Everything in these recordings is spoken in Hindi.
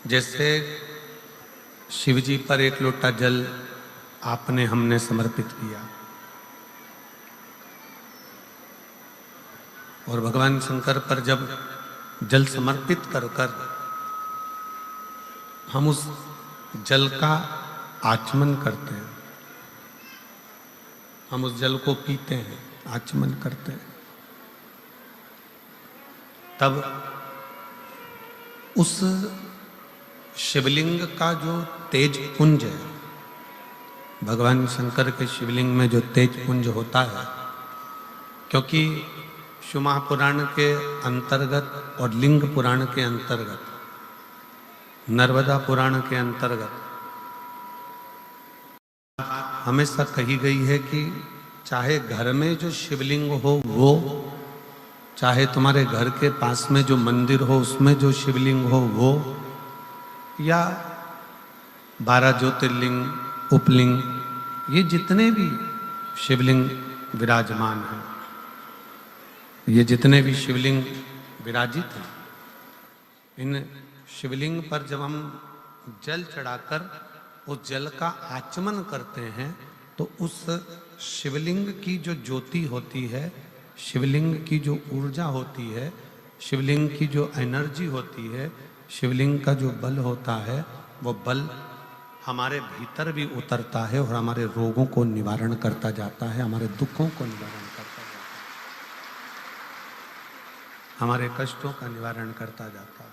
जैसे शिव जी पर एक लोटा जल आपने हमने समर्पित किया और भगवान शंकर पर जब जल समर्पित कर कर हम उस जल का आचमन करते हैं, हम उस जल को पीते हैं, आचमन करते हैं, तब उस शिवलिंग का जो तेज पुंज है, भगवान शंकर के शिवलिंग में जो तेज पुंज होता है, क्योंकि शिव महापुराण के अंतर्गत और लिंग पुराण के अंतर्गत, नर्मदा पुराण के अंतर्गत हमेशा कही गई है कि चाहे घर में जो शिवलिंग हो वो, चाहे तुम्हारे घर के पास में जो मंदिर हो उसमें जो शिवलिंग हो वो, या 12 ज्योतिर्लिंग, उपलिंग, ये जितने भी शिवलिंग विराजमान हैं, ये जितने भी शिवलिंग विराजित हैं, इन शिवलिंग पर जब हम जल चढ़ाकर उस जल का आचमन करते हैं तो उस शिवलिंग की जो ज्योति होती है, शिवलिंग की जो ऊर्जा होती है, शिवलिंग की जो एनर्जी होती है, शिवलिंग का जो बल होता है, वो बल हमारे भीतर भी उतरता है और हमारे रोगों को निवारण करता जाता है, हमारे दुखों को निवारण करता जाता है, हमारे कष्टों का निवारण करता जाता है,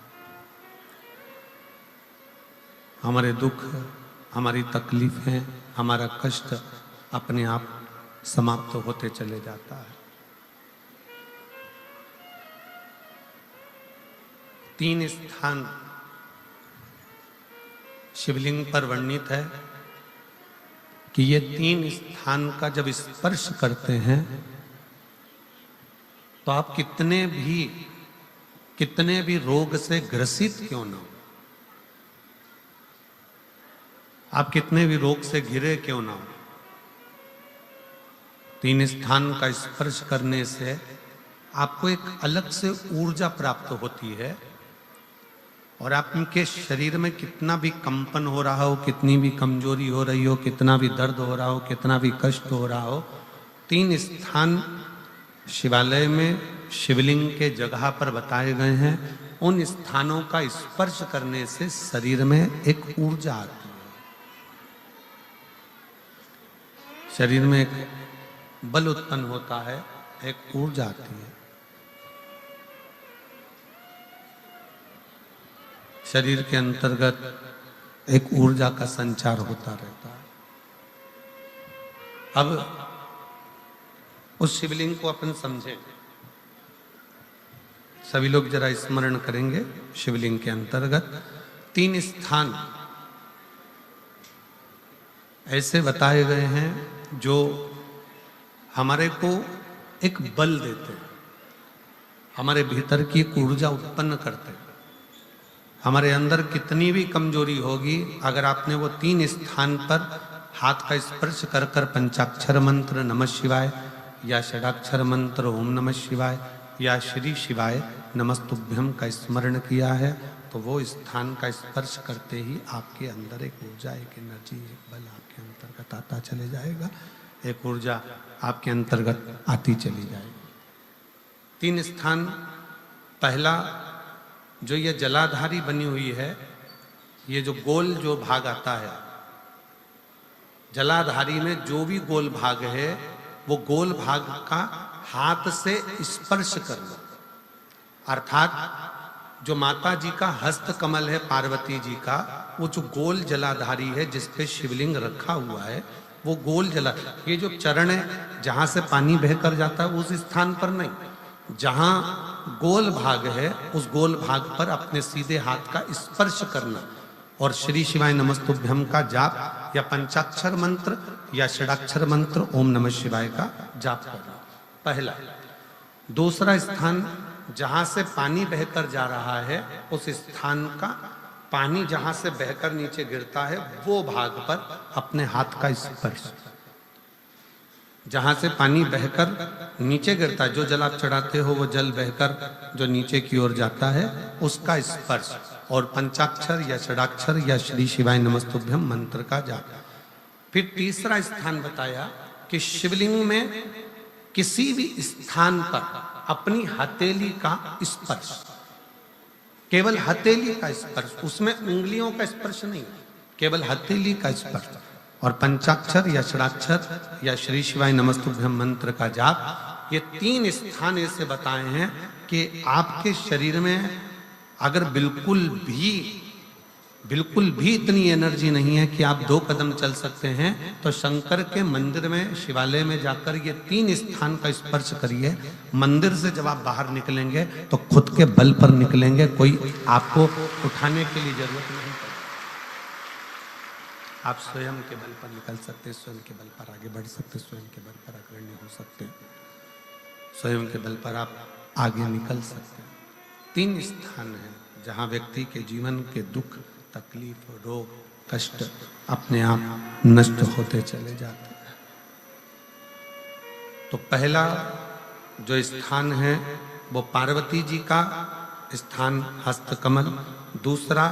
हमारे दुख, हमारी तकलीफें, हमारा कष्ट अपने आप समाप्त होते चले जाता है। 3 स्थान शिवलिंग पर वर्णित है कि ये 3 स्थान का जब स्पर्श करते हैं तो आप कितने भी रोग से ग्रसित क्यों ना हो, आप कितने भी रोग से घिरे क्यों ना हो, 3 स्थान का स्पर्श करने से आपको एक अलग से ऊर्जा प्राप्त होती है और आपके शरीर में कितना भी कंपन हो रहा हो, कितनी भी कमजोरी हो रही हो, कितना भी दर्द हो रहा हो, कितना भी कष्ट हो रहा हो, 3 स्थान शिवालय में शिवलिंग के जगह पर बताए गए हैं, उन स्थानों का स्पर्श करने से शरीर में एक ऊर्जा आती है, शरीर में एक बल उत्पन्न होता है, एक ऊर्जा आती है, शरीर के अंतर्गत एक ऊर्जा का संचार होता रहता है। अब उस शिवलिंग को अपन समझें, सभी लोग जरा स्मरण करेंगे। शिवलिंग के अंतर्गत 3 स्थान ऐसे बताए गए हैं जो हमारे को एक बल देते हैं, हमारे भीतर की एक ऊर्जा उत्पन्न करते हैं। हमारे अंदर कितनी भी कमजोरी होगी, अगर आपने वो 3 स्थान पर हाथ का स्पर्श कर कर पंचाक्षर मंत्र नमः शिवाय या षडाक्षर मंत्र ओम नमः शिवाय या श्री शिवाय नमस्तुभ्यम का स्मरण किया है तो वो स्थान का स्पर्श करते ही आपके अंदर एक ऊर्जा, एक एनर्जी, एक बल आपके अंतर्गत आता चले जाएगा, एक ऊर्जा आपके अंतर्गत आती चली जाएगी। 3 स्थान, पहला जो ये जलाधारी बनी हुई है, ये जो गोल जो भाग आता है, जलाधारी में जो भी गोल भाग है वो गोल भाग का हाथ से स्पर्श करना, अर्थात जो माता जी का हस्त कमल है पार्वती जी का, वो जो गोल जलाधारी है जिस पे शिवलिंग रखा हुआ है, वो गोल जला, ये जो चरण है जहां से पानी बहकर जाता है उस स्थान पर नहीं, जहां गोल भाग है उस गोल भाग पर अपने सीधे हाथ का स्पर्श करना और श्री शिवाय नमस्तुभ्यम का जाप या पंचाक्षर मंत्र या षडाक्षर मंत्र ओम नमः शिवाय का जाप करना, पहला। दूसरा स्थान, जहां से पानी बहकर जा रहा है उस स्थान का पानी जहां से बहकर नीचे गिरता है वो भाग पर अपने हाथ का स्पर्श, जहां से पानी बहकर नीचे गिरता है, जो जल आप चढ़ाते हो वो जल बहकर जो नीचे की ओर जाता है उसका स्पर्श, और पंचाक्षर या षडाक्षर या श्री शिवाय नमस्तुभ्यम मंत्र का जाप। फिर तीसरा स्थान बताया कि शिवलिंग में किसी भी स्थान पर अपनी हथेली का स्पर्श, केवल हथेली का स्पर्श, उसमें उंगलियों का स्पर्श नहीं, केवल हथेली का स्पर्श, और पंचाक्षर या षडाक्षर या श्री शिवाय नमस्तुभ्यम मंत्र का जाप। ये 3 स्थान ऐसे बताए हैं कि आपके शरीर में अगर बिल्कुल भी इतनी एनर्जी नहीं है कि आप 2 कदम चल सकते हैं, तो शंकर के मंदिर में, शिवालय में जाकर ये 3 स्थान का स्पर्श करिए। मंदिर से जब आप बाहर निकलेंगे तो खुद के बल पर निकलेंगे, कोई आपको उठाने के लिए जरूरत नहीं पड़ेगी। आप स्वयं के बल पर निकल सकते, स्वयं के बल पर आगे बढ़ सकते, स्वयं के बल पर अग्रणी हो सकते, स्वयं के बल पर आप आगे निकल सकते हैं। 3 स्थान हैं जहां व्यक्ति के जीवन के दुख, तकलीफ, रोग, कष्ट अपने आप नष्ट होते चले जाते हैं। तो पहला जो स्थान है वो पार्वती जी का स्थान हस्तकमल, दूसरा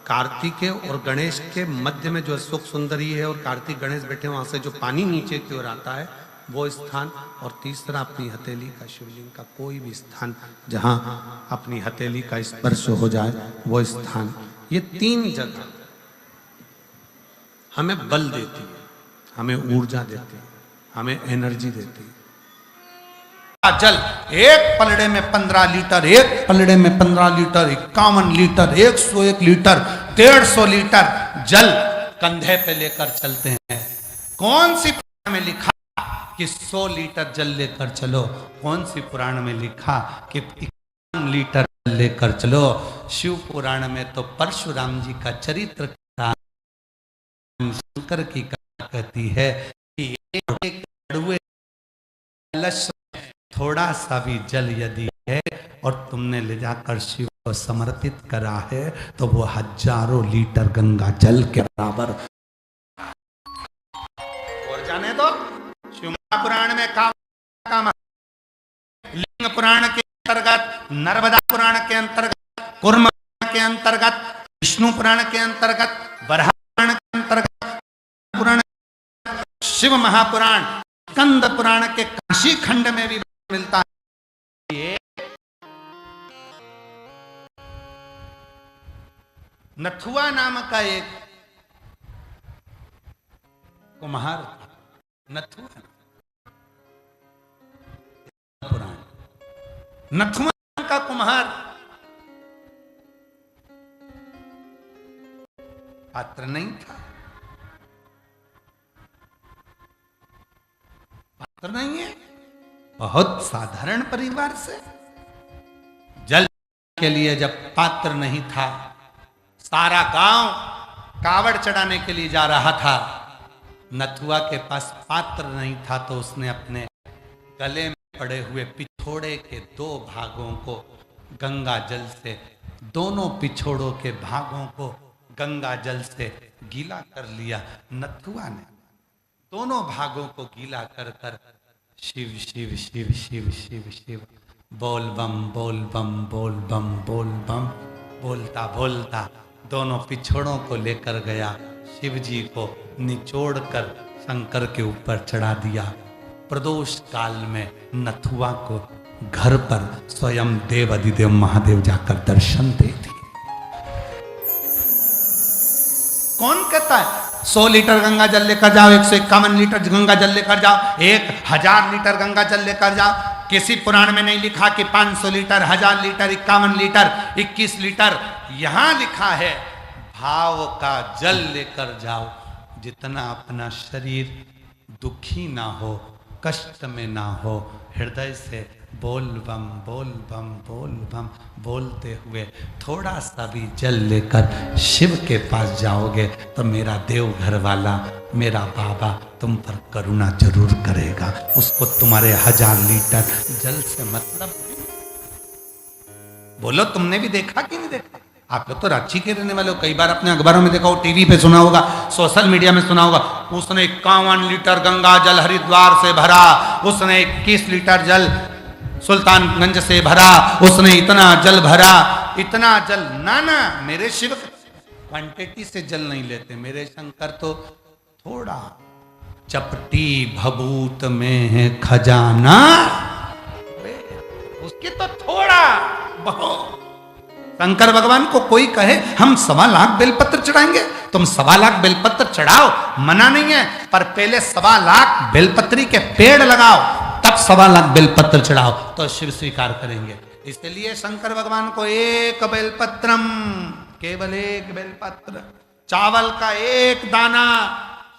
कार्तिकेय और गणेश के मध्य में जो अशोक सुंदरी है और कार्तिक गणेश बैठे वहां से जो पानी नीचे की ओर आता है वो स्थान, और तीसरा अपनी हथेली का, शिवलिंग का कोई भी स्थान जहां अपनी हथेली का स्पर्श हो जाए वो स्थान। ये 3 जगह हमें बल देती है, हमें ऊर्जा देती है, हमें एनर्जी देती है। जल एक पलड़े में 15 लीटर, एक पलड़े में 15 लीटर, 51 लीटर, 101 लीटर, 150 लीटर जल कंधे पे लेकर चलते हैं। कौन सी पुराण में लिखा कि 100 लीटर जल लेकर चलो? कौन सी पुराण में लिखा कि 51 लीटर लेकर चलो? शिव पुराण में तो परशुराम जी का चरित्र शंकर की कहती है कि एक कड़ुए कलश में थोड़ा सा भी जल यदि है और तुमने ले जाकर शिव को समर्पित करा है तो वो हजारों लीटर गंगा जल के बराबर। और जाने दो, शिव पुराण में काम, लिंग पुराण के अंतर्गत, नर्मदा पुराण के अंतर्गत, कूर्म के अंतर्गत, विष्णु पुराण के अंतर्गत, बरहा पुराण के अंतर्गत, पुराण, शिव महापुराण, स्कंद पुराण के काशी खंड में भी मिलता है। नथुआ नाम का एक कुम्हार, नथुआ पुराण, नथुआ का कुम्हार पात्र नहीं था, पात्र नहीं है, बहुत साधारण परिवार से। जल के लिए जब पात्र नहीं था, सारा गांव कावड़ चढ़ाने के लिए जा रहा था, नथुआ के पास पात्र नहीं था, तो उसने अपने गले में पड़े हुए पिछोड़े के 2 भागों को गंगा जल से, दोनों पिछोड़ों के भागों को गंगा जल से गीला कर लिया। नथुआ ने दोनों भागों को गीला कर कर शिव शिव शिव शिव शिव शिव बोल बम बोल बम बोल बम बोल बम बोलता बोलता दोनों पिछोड़ों को लेकर गया, शिव जी को निचोड़ कर शंकर के ऊपर चढ़ा दिया। प्रदोष काल में नथुआ को घर पर स्वयं देव अधिदेव महादेव जाकर दर्शन दे दिए। कौन कहता है 100 लीटर गंगा जल लेकर जाओ, 151 लीटर गंगा जल लेकर जाओ, 1000 लीटर गंगा जल लेकर जाओ? किसी पुराण में नहीं लिखा कि 500 लीटर, 1000 लीटर, 51 लीटर, 21 लीटर। यहां लिखा है भाव का जल लेकर जाओ, जितना अपना शरीर दुखी ना हो, कष्ट में ना हो, हृदय से बोल बम बोल बम बोल बम बोलते हुए थोड़ा सा भी जल लेकर शिव के पास जाओगे तो मेरा देवघर वाला, मेरा बाबा तुम पर करुणा जरूर करेगा। उसको तुम्हारे 1000 लीटर जल से मतलब। बोलो, तुमने भी देखा कि नहीं देखा? आप लोग तो रांची के रहने वाले हो, कई बार अपने अखबारों में देखा हो, टीवी पे सुना होगा, सोशल मीडिया में सुना होगा। उसने 51 लीटर गंगा जल हरिद्वार से भरा, उसने 21 लीटर जल सुल्तानगंज से भरा, उसने इतना जल भरा, इतना जल ना ना, मेरे शिव क्वांटिटी से जल नहीं लेते, मेरे शंकर तो थोड़ा, चपटी भभूत में है खजाना, उसके तो थोड़ा बहुत। शंकर भगवान को कोई कहे हम 1.25 लाख बेलपत्र चढ़ाएंगे, तुम 1.25 लाख बेलपत्र चढ़ाओ, मना नहीं है, पर पहले 1.25 लाख बेलपत्री के पेड़ लगाओ, तब 1.25 लाख बेलपत्र चढ़ाओ, तो शिव स्वीकार करेंगे। इसलिए शंकर भगवान को एक बेलपत्रम, केवल एक बेलपत्र, चावल का एक दाना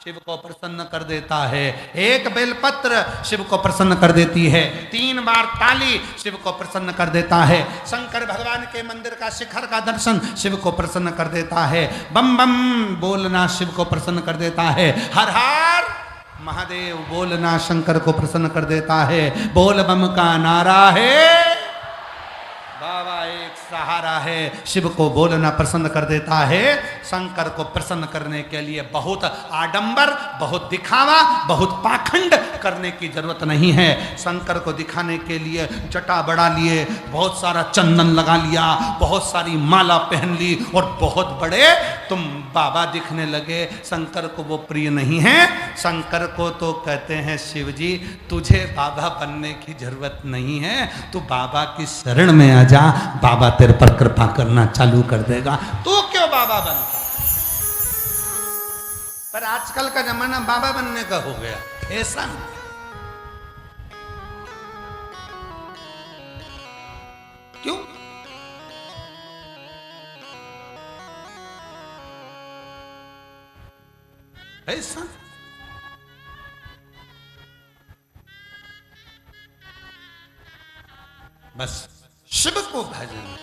शिव को प्रसन्न कर देता है, एक बेलपत्र शिव को प्रसन्न कर देती है, 3 बार ताली शिव को प्रसन्न कर देता है, शंकर भगवान के मंदिर का शिखर का दर्शन शिव को प्रसन्न कर देता है, बम बम बोलना शिव को प्रसन्न कर देता है, हर हर महादेव बोलना शंकर को प्रसन्न कर देता है, बोल बम का नारा है, बाबा एक सहारा है, शिव को बोलना प्रसन्न कर देता है। शंकर को प्रसन्न करने के लिए बहुत आडंबर, बहुत दिखावा, बहुत पाखंड करने की जरूरत नहीं है। शंकर को दिखाने के लिए जटा बढ़ा लिए, बहुत सारा चंदन लगा लिया, बहुत सारी माला पहन ली और बहुत बड़े तुम बाबा दिखने लगे। शंकर को वो प्रिय नहीं है। शंकर को तो कहते हैं शिव जी तुझे बाबा बनने की जरूरत नहीं है, तू बाबा की शरण में आ जा, बाबा तेरे पर कृपा करना चालू कर देगा, तू क्यों बाबा बनता। पर आजकल का जमाना बाबा बनने का हो गया, ऐसा नहीं। क्यों? ऐसा बस शिव को भजन।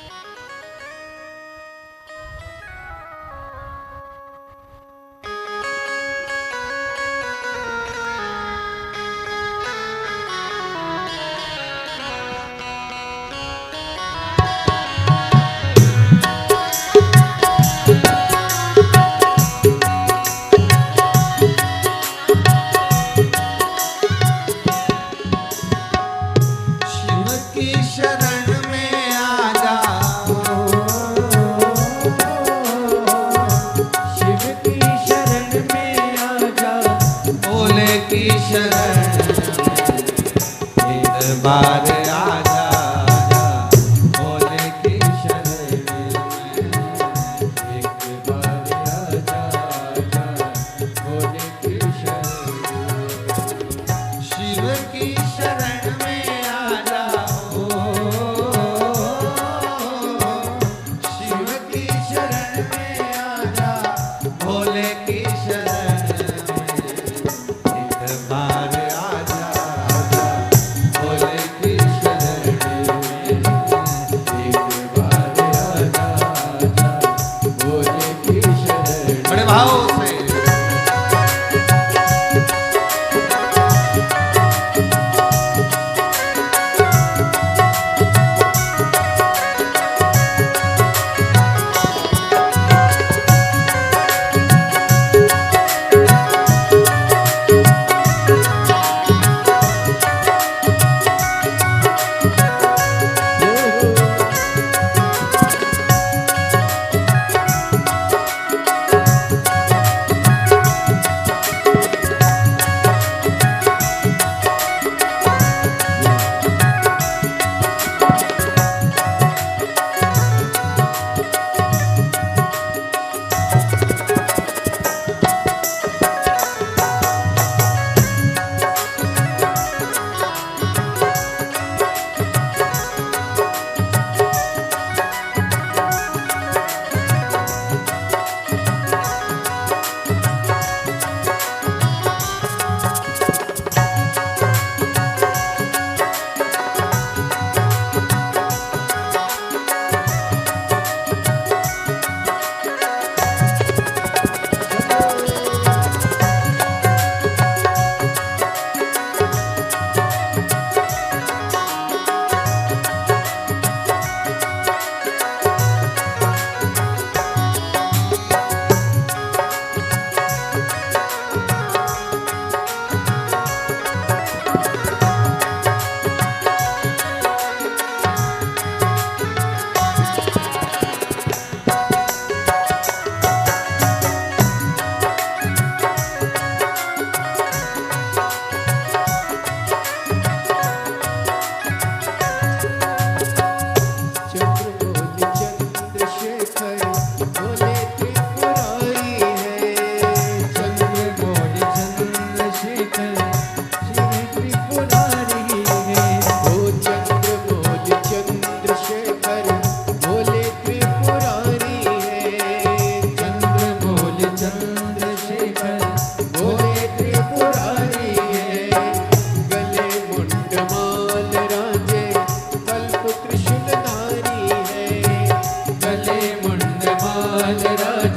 बार आजा भोले की शरण में, एक बार आजा भोले की शरण, शिव की शरण में आजा, शिव की शरण में आजा भोले की शरण में, एक बार आजा भोले की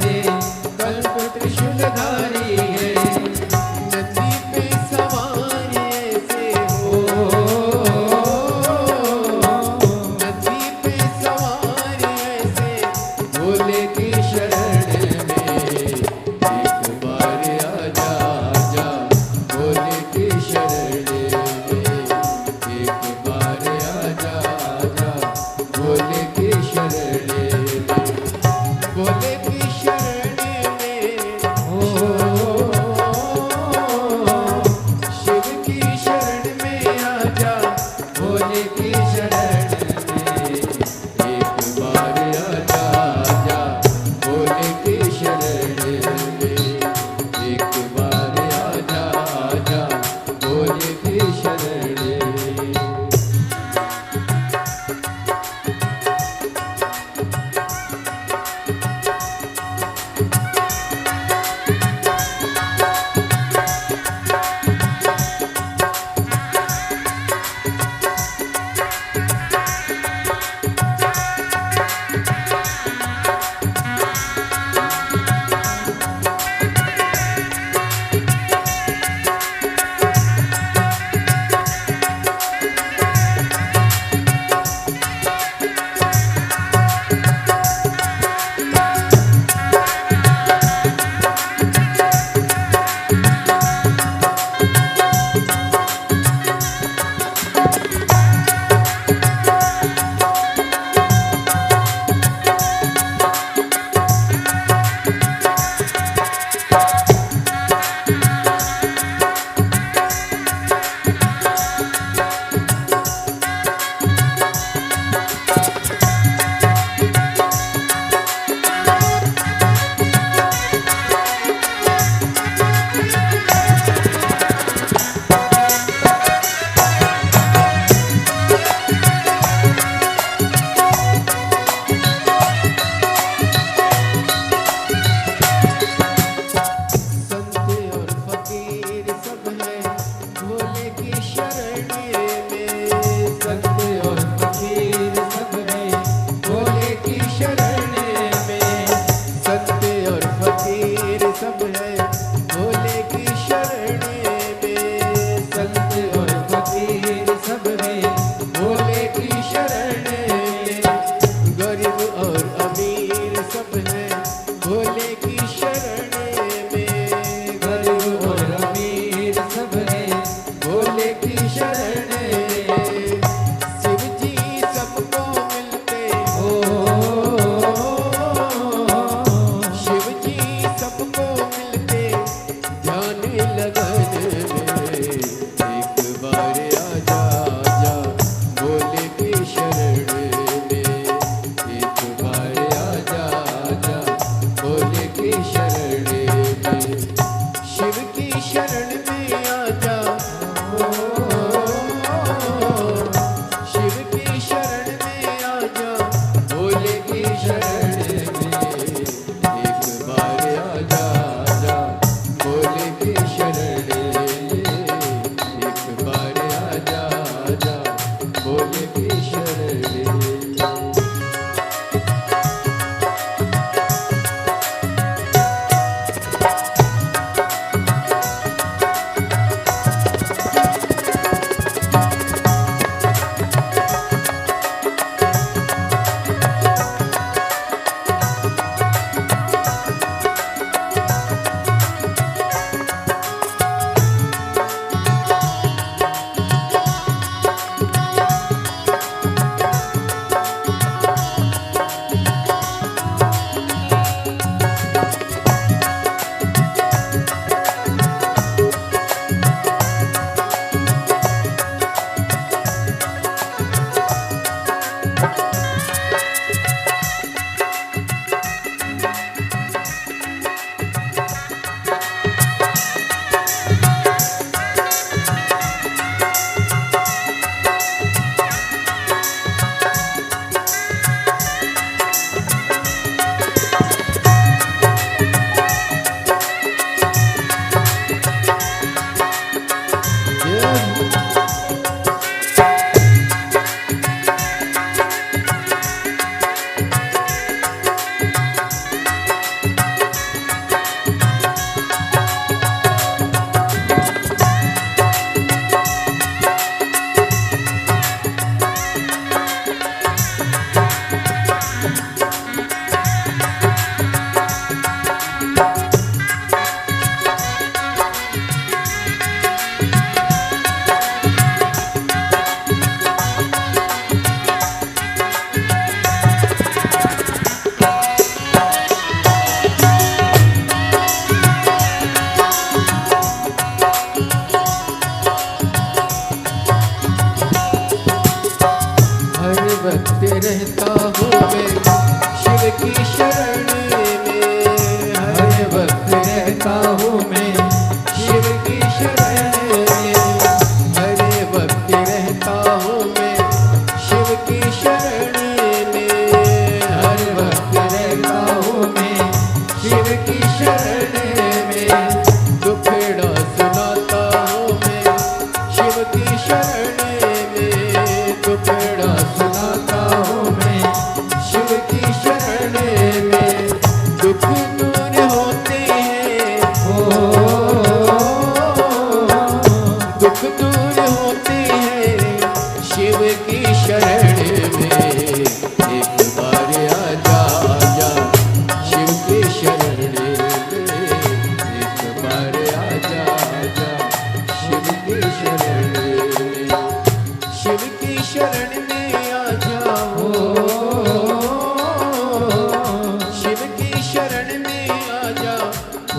है, कल्प त्रिशूलधारी है। नंदी पे सवार ऐसे हो, नंदी पे सवार ऐसे भोले की शरण में। एक बार आजा आजा भोले की शरण में। एक बार आजा आजा भोले की शरण में। भोले की शरण में हो, शिव की शरण में आजा भोले की शरण में। एक बार आजा आजा भोले की शरण में। एक बार आजा आजा भोले की शरण में।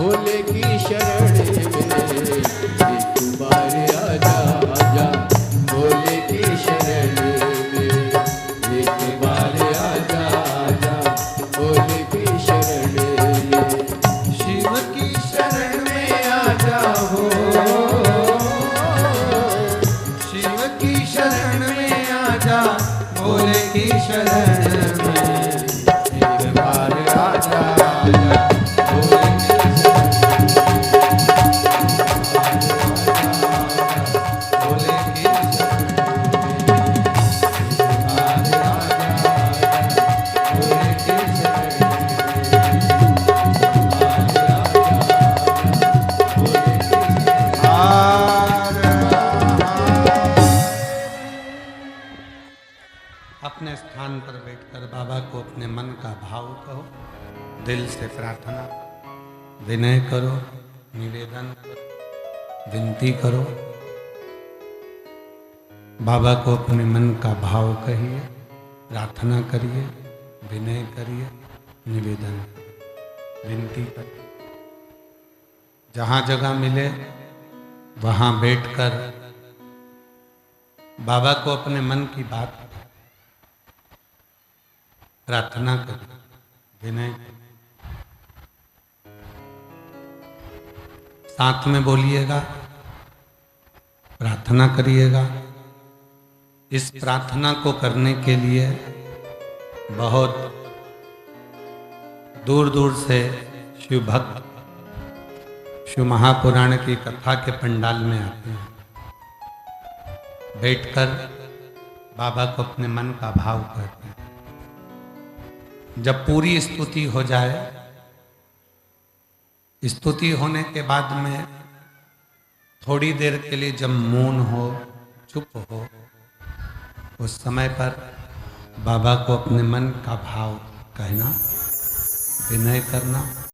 भोले की शरण में एक बार आजा आजा भोले की शरण में एक बार आजा आजा भोले की शरण में शिव की शरण में आजा हो शिव की शरण में आजा भोले की शरण में एक बार आजा आजा भोले की भोले की शरण भोले की अपने स्थान पर बैठकर बाबा को अपने मन का भाव कहो, दिल से प्रार्थना, विनय करो, निवेदन करो, विनती करो। बाबा को अपने मन का भाव कहिए, प्रार्थना करिए, विनय करिए, निवेदन करिए, विनती करिए। जहाँ जगह मिले वहाँ बैठकर बाबा को अपने मन की बात प्रार्थना करिए, विनय करिए। साथ में बोलिएगा, प्रार्थना करिएगा। इस प्रार्थना को करने के लिए बहुत दूर दूर से शिव भक्त शिव महापुराण की कथा के पंडाल में आते हैं। बैठकर बाबा को अपने मन का भाव करते हैं। जब पूरी स्तुति हो जाए, स्तुति होने के बाद में थोड़ी देर के लिए जब मौन हो, चुप हो, उस समय पर बाबा को अपने मन का भाव कहना, विनय करना,